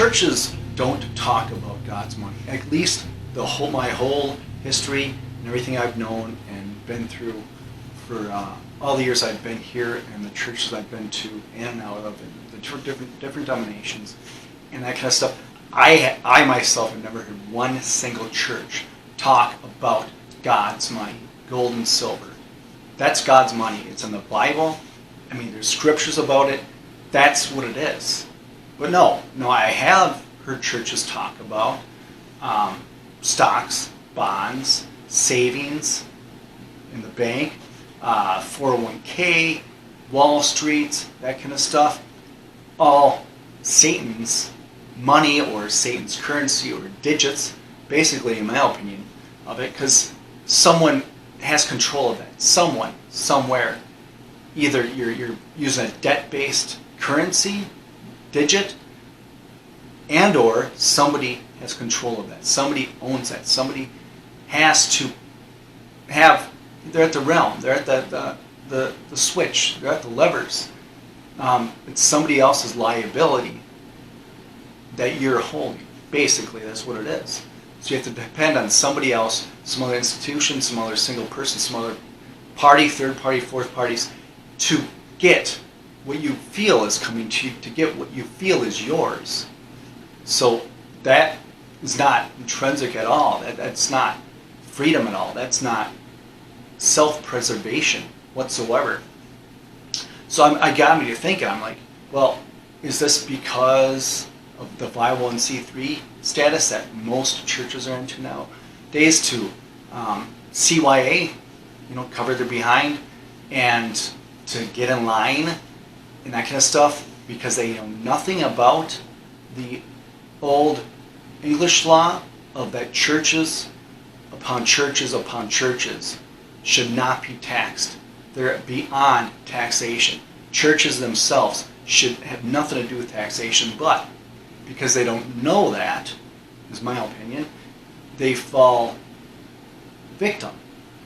churches don't talk about God's money. At least my whole history and everything I've known and been through for all the years I've been here and the churches I've been to in and out of, and the different denominations and that kind of stuff. I myself have never heard one single church talk about God's money, gold and silver. That's God's money. It's in the Bible. I mean, there's scriptures about it. That's what it is. But no, I have heard churches talk about stocks, bonds, savings in the bank, 401k, Wall Street, that kind of stuff. All Satan's money or Satan's currency or digits, basically, in my opinion of it, because someone has control of that. Someone, somewhere. Either you're using a debt-based currency, digit, and or somebody has control of that. Somebody owns that. Somebody has to have, they're at the realm, they're at the switch, they're at the levers. It's somebody else's liability that you're holding. Basically, that's what it is. So you have to depend on somebody else, some other institution, some other single person, some other party, third party, fourth parties, to get what you feel is coming to you, to get what you feel is yours. So that is not intrinsic at all. That's not freedom at all. That's not self-preservation whatsoever. So I got me to thinking, I'm like, well, is this because of the 501c3 status that most churches are into nowadays to CYA, cover their behind and to get in line and that kind of stuff because they know nothing about the old English law of that churches upon churches upon churches should not be taxed. They're beyond taxation. Churches themselves should have nothing to do with taxation, but because they don't know that, is my opinion, they fall victim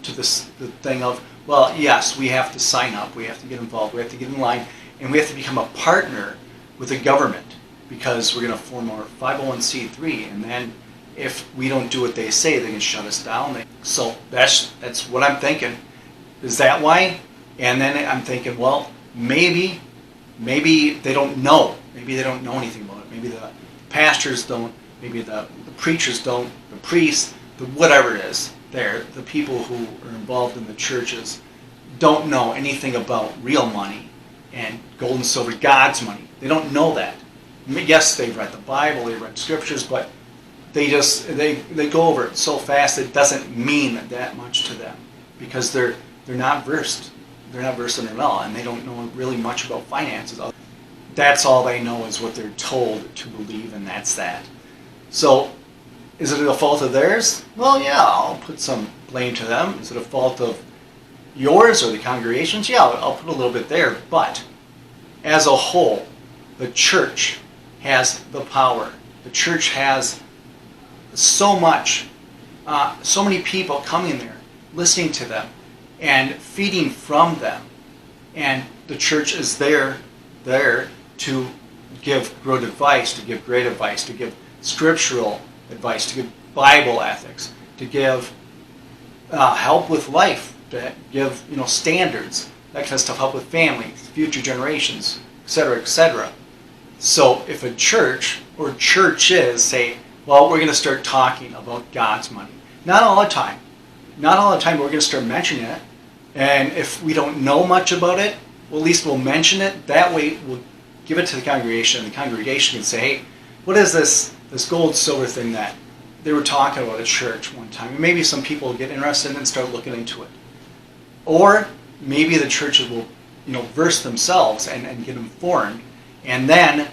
to the thing of, well, yes, we have to sign up, we have to get involved, we have to get in line, and we have to become a partner with the government because we're going to form our 501c3, and then if we don't do what they say, they can shut us down. So that's what I'm thinking. Is that why? And then I'm thinking, well, maybe they don't know. Maybe they don't know anything about it. Maybe the pastors don't. Maybe the preachers don't. The priests, whatever it is, the people who are involved in the churches don't know anything about real money and gold and silver, God's money. They don't know that. Yes, they've read the Bible, they've read scriptures, but they go over it so fast it doesn't mean that much to them because they're not versed. They're not versed in it at all, and they don't know really much about finances. That's all they know is what they're told to believe, and that's that. So, is it a fault of theirs? Well, yeah, I'll put some blame to them. Is it a fault of yours or the congregation's? Yeah, I'll put a little bit there. But as a whole, the church has the power. The church has so many people coming there, listening to them, and feeding from them. And the church is there to give good advice, to give great advice, to give scriptural advice, to give Bible ethics, to give help with life, to give standards, that kind of stuff, help with families, future generations, etc., etc. So if a church or churches say, well, we're going to start talking about God's money. Not all the time. Not all the time, but we're going to start mentioning it. And if we don't know much about it, well, at least we'll mention it. That way, we'll give it to the congregation. And the congregation can say, hey, what is this gold, silver thing that they were talking about at church one time? And maybe some people will get interested and start looking into it. Or maybe the churches will, verse themselves and get informed. And then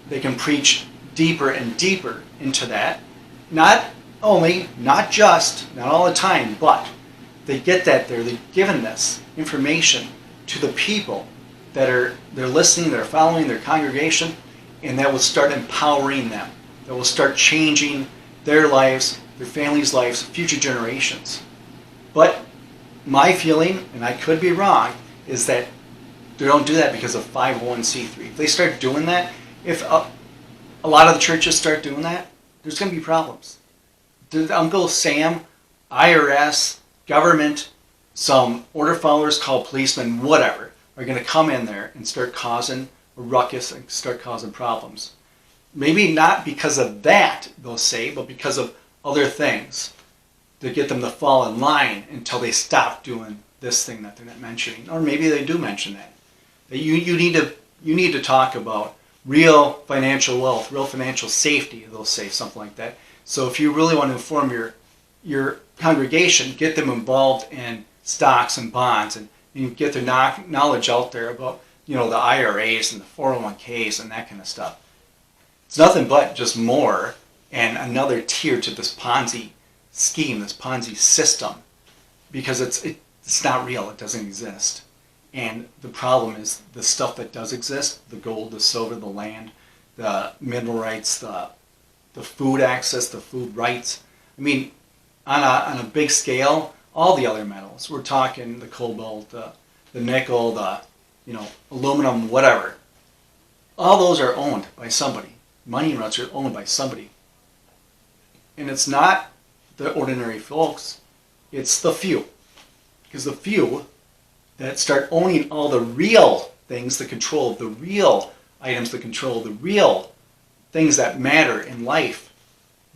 they can preach deeper and deeper into that. Not all the time, but they get that there. They've given this information to the people they're listening, they're following their congregation, and that will start empowering them. That will start changing their lives, their families' lives, future generations. But my feeling, and I could be wrong, is that they don't do that because of 501c3. If they start doing that, if a lot of the churches start doing that, there's going to be problems. Uncle Sam, IRS, government, some order followers called policemen, whatever, are going to come in there and start causing a ruckus and start causing problems. Maybe not because of that, they'll say, but because of other things to get them to fall in line until they stop doing this thing that they're not mentioning. Or maybe they do mention that. That you need to talk about real financial wealth, real financial safety, they'll say something like that. So if you really want to inform your congregation, get them involved in stocks and bonds and get their knowledge out there about, the IRAs and the 401ks and that kind of stuff. It's nothing but just more and another tier to this Ponzi scheme, this Ponzi system, because it's not real. It doesn't exist. And the problem is the stuff that does exist, the gold, the silver, the land, the mineral rights, the food access, the food rights. I mean, on a big scale, all the other metals. We're talking the cobalt, the nickel, the aluminum, whatever. All those are owned by somebody. Money rights are owned by somebody. And it's not the ordinary folks. It's the few. Because the few that start owning all the real things, the control of the real items, the control of the real things that matter in life,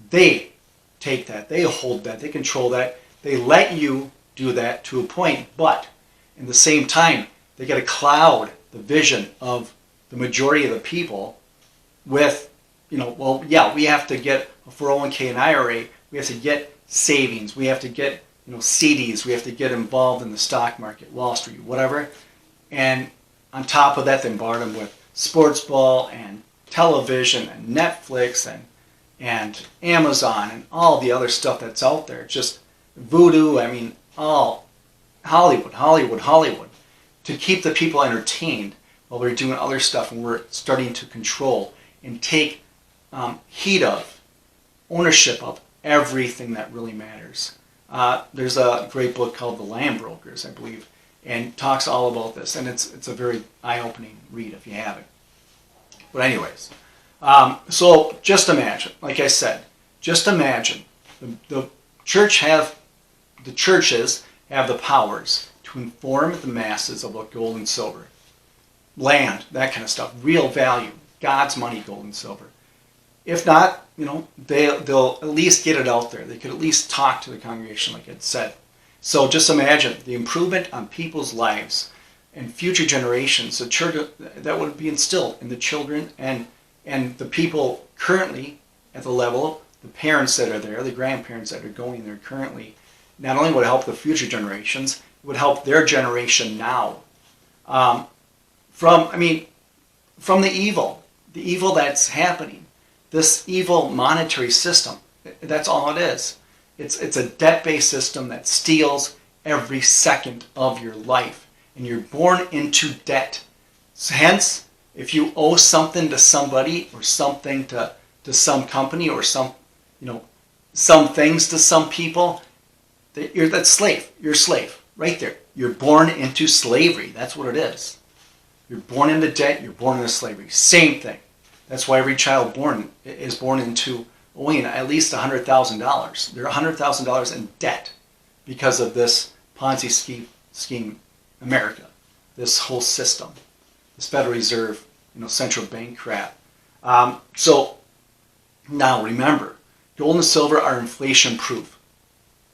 they take that, they hold that, they control that, they let you do that to a point, but in the same time, they get to cloud the vision of the majority of the people with, we have to get a 401k and IRA, we have to get savings, we have to get CDs, we have to get involved in the stock market, Wall Street, whatever. And on top of that, they bombard them with sports ball and television and Netflix and Amazon and all the other stuff that's out there. Just voodoo, all Hollywood, to keep the people entertained while we're doing other stuff and we're starting to control and take heed of, ownership of everything that really matters. There's a great book called The Land Brokers, I believe, and talks all about this, and it's a very eye-opening read if you haven't. But anyways, so just imagine, like I said, just imagine the churches have the powers to inform the masses about gold and silver, land, that kind of stuff, real value, God's money, gold and silver. If not, they'll at least get it out there. They could at least talk to the congregation, like I said. So just imagine the improvement on people's lives and future generations, the church that would be instilled in the children and the people currently at the level, the parents that are there, the grandparents that are going there currently. Not only would it help the future generations, it would help their generation now. From the evil that's happening. This evil monetary system, that's all it is. It's a debt-based system that steals every second of your life. And you're born into debt. Hence, if you owe something to somebody or something to some company or some things to some people, that's slave. You're a slave. Right there. You're born into slavery. That's what it is. You're born into debt, you're born into slavery. Same thing. That's why every child born is born into owing at least $100,000. They're $100,000 in debt because of this Ponzi scheme, America, this whole system, this Federal Reserve, central bank crap. So now remember, gold and silver are inflation proof.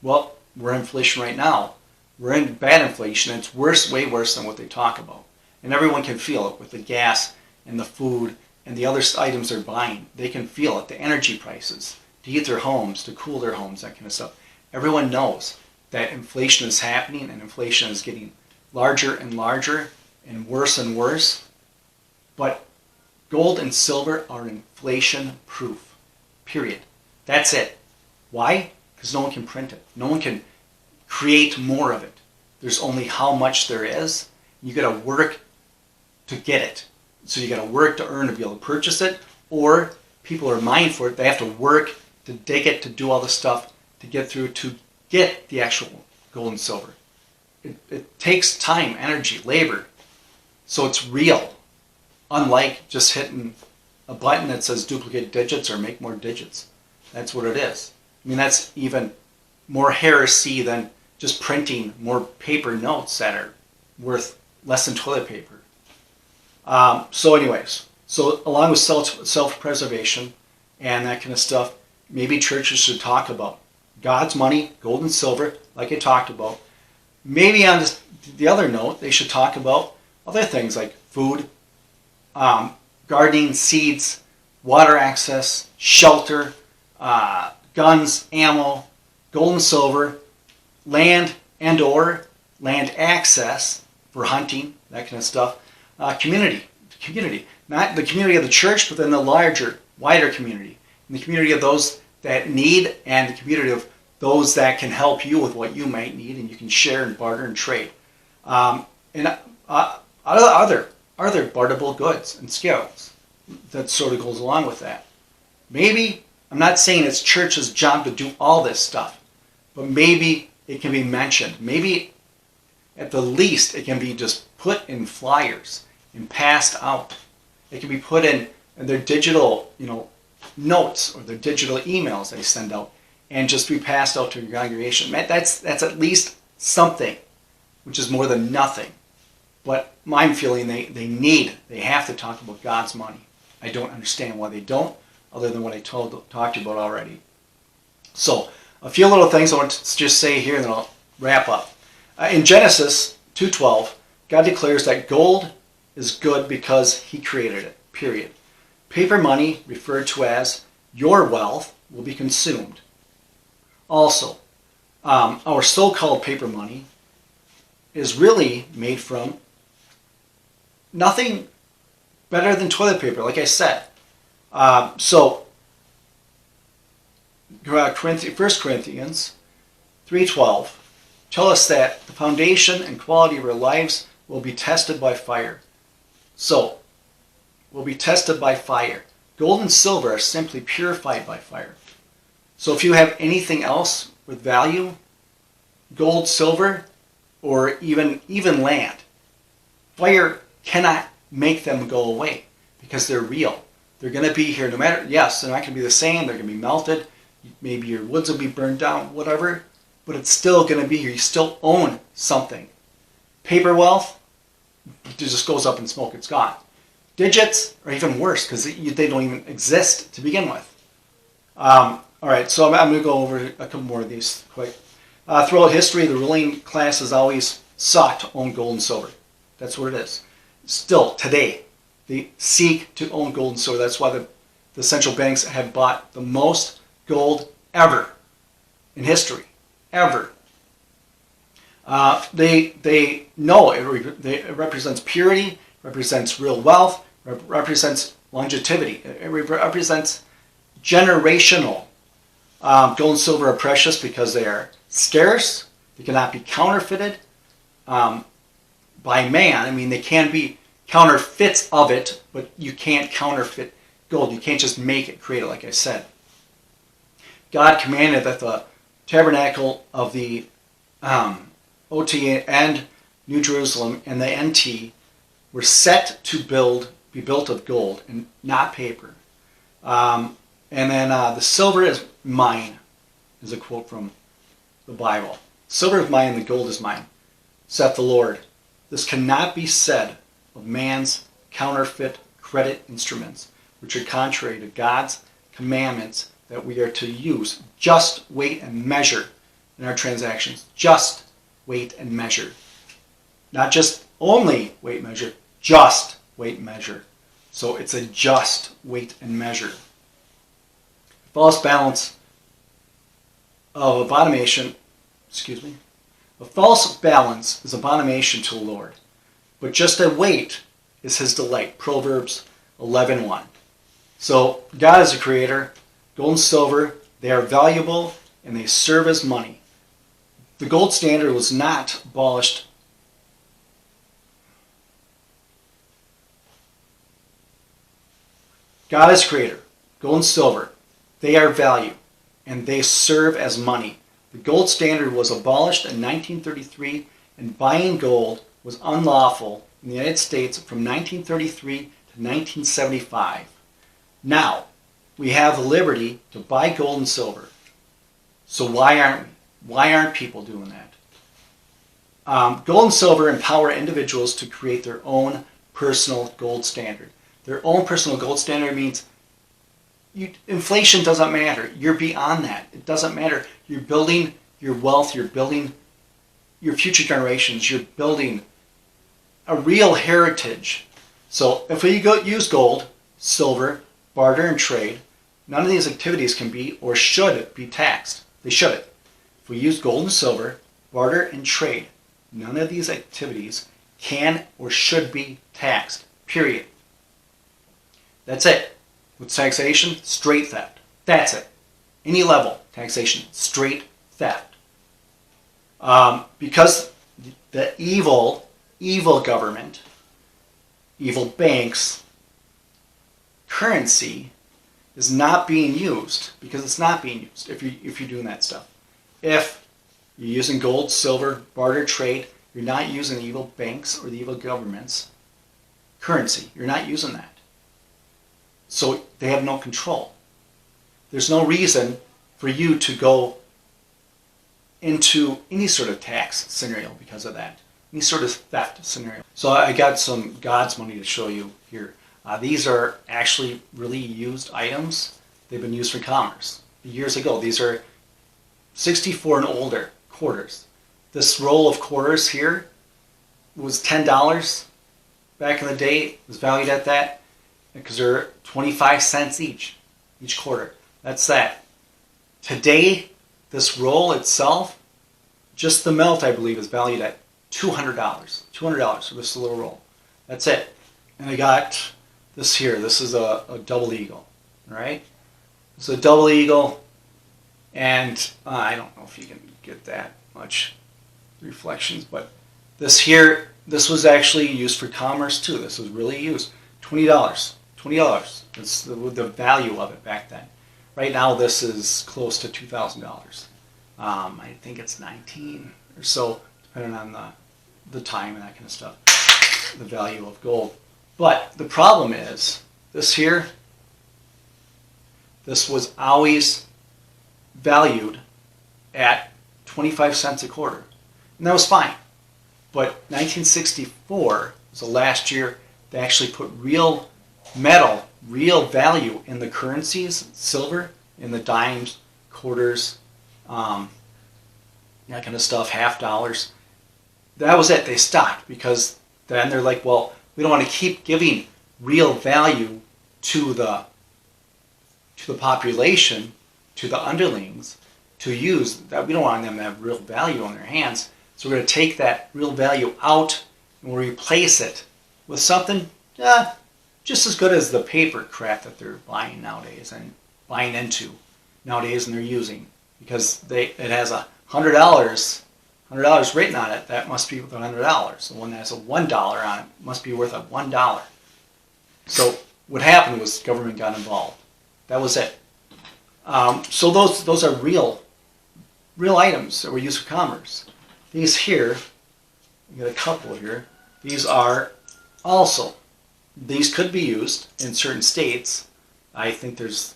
Well, we're in inflation right now. We're in bad inflation. It's worse, way worse than what they talk about. And everyone can feel it with the gas and the food and the other items they're buying. They can feel it, the energy prices, to heat their homes, to cool their homes, that kind of stuff. Everyone knows that inflation is happening and inflation is getting larger and larger and worse. But gold and silver are inflation proof, period. That's it. Why? Because no one can print it. No one can create more of it. There's only how much there is. You got to work to get it. So you got to work to earn to be able to purchase it, or people are mined for it. They have to work to dig it, to do all the stuff, to get through, to get the actual gold and silver. It takes time, energy, labor. So it's real. Unlike just hitting a button that says duplicate digits or make more digits. That's what it is. I mean, that's even more heresy than just printing more paper notes that are worth less than toilet paper. So anyways, so along with self-preservation and that kind of stuff, maybe churches should talk about God's money, gold and silver, like I talked about. Maybe on the other note, they should talk about other things like food, gardening, seeds, water access, shelter, guns, ammo, gold and silver, land and or land access for hunting, that kind of stuff. Community, not the community of the church, but then the larger, wider community, and the community of those that need, and the community of those that can help you with what you might need, and you can share and barter and trade. And other barterable goods and skills that sort of goes along with that. Maybe, I'm not saying it's church's job to do all this stuff, but maybe it can be mentioned. Maybe at the least it can be just put in flyers and passed out. It can be put in their digital, notes or their digital emails they send out, and just be passed out to your congregation. That's at least something, which is more than nothing. But I'm feeling they have to talk about God's money. I don't understand why they don't, other than what I talked about already. So, a few little things I want to just say here, and then I'll wrap up. In Genesis 2:12, God declares that gold is good because He created it, period. Paper money, referred to as your wealth, will be consumed. Also, our so-called paper money is really made from nothing better than toilet paper, like I said. So, 1 Corinthians 3:12 tell us that the foundation and quality of our lives will be tested by fire. So, will be tested by fire. Gold and silver are simply purified by fire. So if you have anything else with value, gold, silver, or even land, fire cannot make them go away because they're real. They're going to be here no matter, yes, they're not going to be the same, they're going to be melted, maybe your woods will be burned down, whatever, but it's still going to be here. You still own something. Paper wealth, it just goes up in smoke, it's gone. Digits are even worse because they don't even exist to begin with. All right, so I'm going to go over a couple more of these quick. Throughout history, the ruling class has always sought to own gold and silver. That's what it is. Still, today, they seek to own gold and silver. That's why the central banks have bought the most gold ever in history, ever. They know it represents purity, represents real wealth, represents longevity. It represents generational. Gold and silver are precious because they are scarce. They cannot be counterfeited by man. I mean, they can be counterfeits of it, but you can't counterfeit gold. You can't just make it, create it, like I said. God commanded that the tabernacle of the OT and New Jerusalem and the NT were set to be built of gold and not paper. And then the silver is mine, is a quote from the Bible. Silver is mine and the gold is mine, saith the Lord. This cannot be said of man's counterfeit credit instruments, which are contrary to God's commandments that we are to use. Just weight and measure in our transactions. Just weight and measure. Not just only weight measure, just weight measure. So it's a just weight and measure. False balance of abomination, a false balance is abomination to the Lord, but just a weight is His delight. Proverbs 11:1. So God is a creator. Gold and silver, they are valuable and they serve as money. The gold standard was not abolished. God is creator. Gold and silver, they are value and they serve as money. The gold standard was abolished in 1933, and buying gold was unlawful in the United States from 1933 to 1975. Now, we have the liberty to buy gold and silver. So why aren't we? Why aren't people doing that? Gold and silver empower individuals to create their own personal gold standard. Their own personal gold standard means inflation doesn't matter. You're beyond that. It doesn't matter. You're building your wealth. You're building your future generations. You're building a real heritage. So if we use gold, silver, barter, and trade, none of these activities can be or should be taxed. They shouldn't. If we use gold and silver, barter, and trade, none of these activities can or should be taxed. Period. That's it. With taxation, straight theft. That's it. Any level, taxation, straight theft. Because the evil government, evil banks, currency is not being used, because it's not being used if you're doing that stuff. If you're using gold, silver, barter, trade, you're not using the evil banks or the evil government's currency. You're not using that. So they have no control. There's no reason for you to go into any sort of tax scenario because of that. Any sort of theft scenario. So I got some God's money to show you here. These are actually really used items. They've been used for commerce. Years ago, these are 64 and older quarters. This roll of quarters here was $10 back in the day. It was valued at that because they're 25 cents each quarter. That's that. Today, this roll itself, just the melt, I believe, is valued at $200. $200 for this little roll. That's it. And I got this here. This is a double eagle. All right? It's a double eagle, and I don't know if you can get that much reflections, but this here, this was actually used for commerce too. This was really used. $20. $20. That's the value of it back then. Right now, this is close to $2,000. I think it's 19 or so, depending on the time and that kind of stuff, the value of gold. But the problem is, this here, this was always valued at 25 cents a quarter. And that was fine. But 1964 was the last year they actually put real metal, real value in the currencies, silver, in the dimes, quarters, that kind of stuff, half dollars. That was it. They stopped because then they're like, well, we don't want to keep giving real value to the population, to the underlings, to use that. We don't want them to have real value on their hands. So we're going to take that real value out and we'll replace it with something just as good as the paper crap that they're buying nowadays and buying into nowadays and they're using, because it has $100 written on it. That must be worth $100. The one that has a $1 on it must be worth $1. So what happened was government got involved. That was it. So those are real items that were used for commerce. These here, we got a couple here. These are also, these could be used in certain states. I think there's,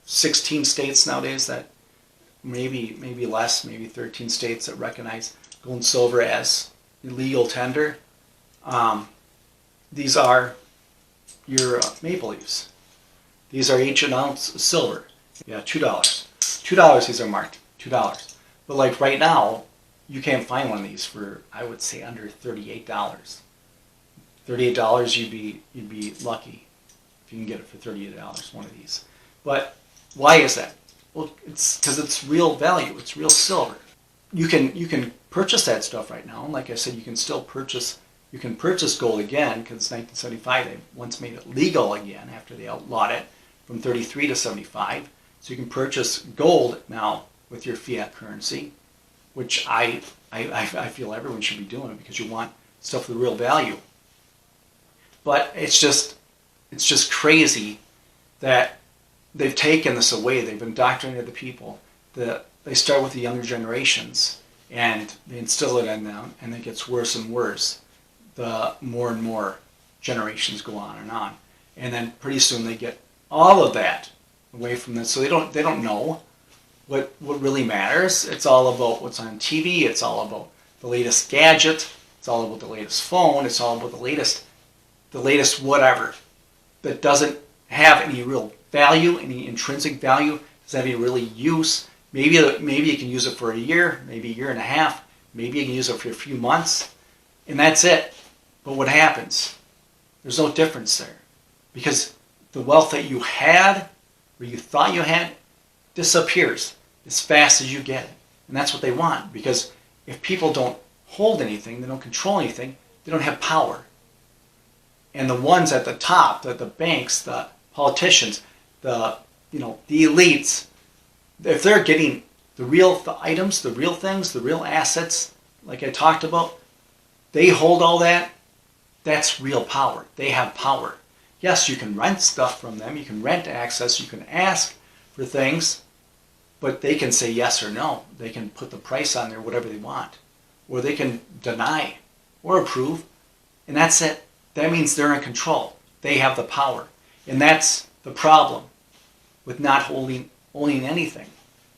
16 states nowadays that maybe less, maybe 13 states that recognize gold and silver as illegal tender. These are your maple leaves. These are each an ounce of silver. Yeah, $2. $2, these are marked, $2. But like right now, you can't find one of these for, I would say, under $38. $38, you'd be lucky if you can get it for $38, one of these. But why is that? Well, it's because it's real value. It's real silver. You can purchase that stuff right now. And like I said, you can still purchase. You can purchase gold again because it's 1975. They once made it legal again after they outlawed it from 33 to 75. So you can purchase gold now with your fiat currency, which I feel everyone should be doing because you want stuff with real value. But it's just crazy that they've taken this away. They've indoctrinated the people. They start with the younger generations and they instill it in them, and it gets worse and worse. The more and more generations go on, and then pretty soon they get all of that away from this. So they don't know what really matters. It's all about what's on TV. It's all about the latest gadget. It's all about the latest phone. It's all about the latest whatever that doesn't have any real value, any intrinsic value, doesn't have any really use. Maybe you can use it for a year, maybe a year and a half, maybe you can use it for a few months, and that's it. But what happens? There's no difference there. Because the wealth that you had, or you thought you had, disappears as fast as you get it. And that's what they want. Because if people don't hold anything, they don't control anything, they don't have power. And the ones at the top, the banks, the politicians, the elites, if they're getting the items, the real things, the real assets, like I talked about, they hold all that. That's real power. They have power. Yes, you can rent stuff from them. You can rent access. You can ask for things, but they can say yes or no. They can put the price on there, whatever they want, or they can deny or approve, and that's it. That means they're in control. They have the power, and that's the problem with not owning anything.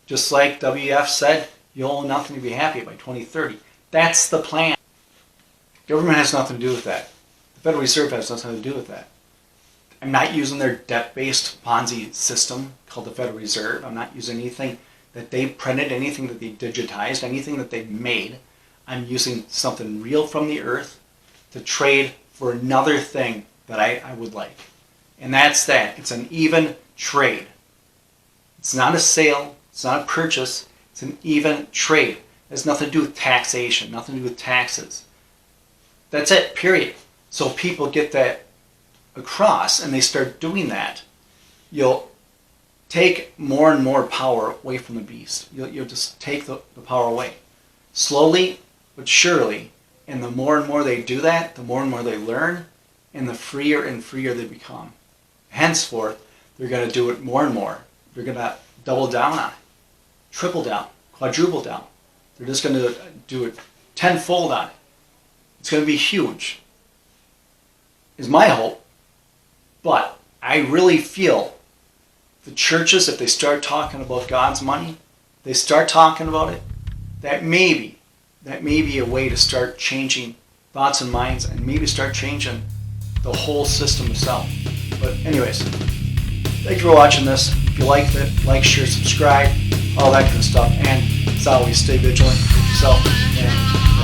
Just like WEF said, you'll own nothing to be happy by 2030. That's the plan. Government has nothing to do with that. The Federal Reserve has nothing to do with that. I'm not using their debt-based Ponzi system called the Federal Reserve. I'm not using anything that they printed, anything that they digitized, anything that they made. I'm using something real from the earth to trade for another thing that I would like. And that's that. It's an even trade. It's not a sale. It's not a purchase. It's an even trade. It has nothing to do with taxation, nothing to do with taxes. That's it, period. So people get that across and they start doing that. You'll take more and more power away from the beast. You'll just take the power away. Slowly but surely. And the more and more they do that, the more and more they learn, and the freer and freer they become. Henceforth, they're going to do it more and more. They're going to double down on it, triple down, quadruple down. They're just going to do it tenfold on it. It's going to be huge, is my hope. But I really feel the churches, if they start talking about God's money, they start talking about it, that may be a way to start changing thoughts and minds and maybe start changing the whole system itself. But anyways, thank you for watching this. If you liked it, like, share, subscribe, all that kind of stuff. And as always, stay vigilant with yourself and